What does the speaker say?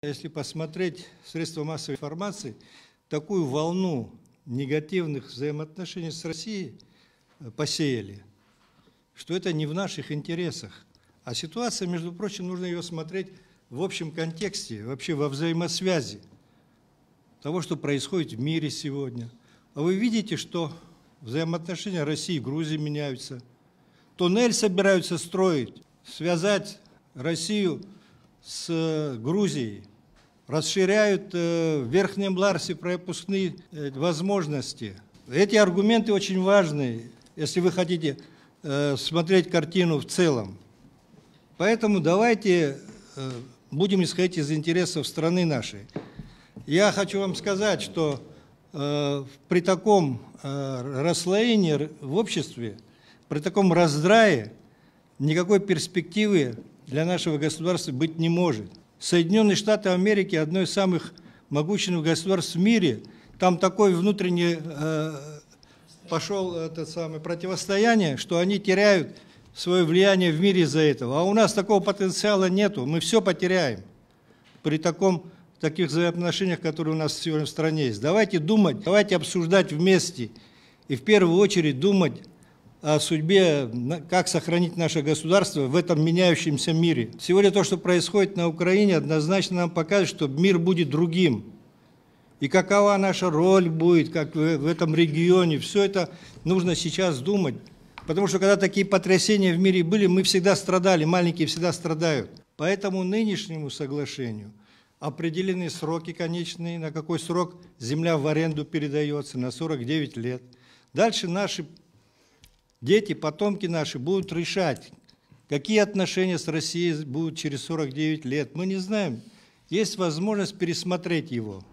Если посмотреть средства массовой информации, такую волну негативных взаимоотношений с Россией посеяли, что это не в наших интересах. А ситуация, между прочим, нужно ее смотреть в общем контексте, вообще во взаимосвязи того, что происходит в мире сегодня. А вы видите, что взаимоотношения России и Грузии меняются. Туннель собираются строить, связать Россию с Грузией, расширяют в Верхнем Ларсе пропускные возможности. Эти аргументы очень важны, если вы хотите смотреть картину в целом. Поэтому давайте будем исходить из интересов страны нашей. Я хочу вам сказать, что при таком расслоении в обществе, при таком раздрае никакой перспективы для нашего государства быть не может. Соединенные Штаты Америки – одно из самых могущественных государств в мире. Там такое внутреннее противостояние, что они теряют свое влияние в мире из-за этого. А у нас такого потенциала нету, мы все потеряем при таких взаимоотношениях, которые у нас сегодня в стране есть. Давайте думать, давайте обсуждать вместе и в первую очередь думать о судьбе, как сохранить наше государство в этом меняющемся мире. Сегодня то, что происходит на Украине, однозначно нам показывает, что мир будет другим. И какова наша роль будет, как в этом регионе, все это нужно сейчас думать. Потому что когда такие потрясения в мире были, мы всегда страдали, маленькие всегда страдают. Поэтому нынешнему соглашению определены сроки конечные, на какой срок земля в аренду передается, на 49 лет. Дальше наши дети, потомки наши будут решать, какие отношения с Россией будут через 49 лет. Мы не знаем. Есть возможность пересмотреть его.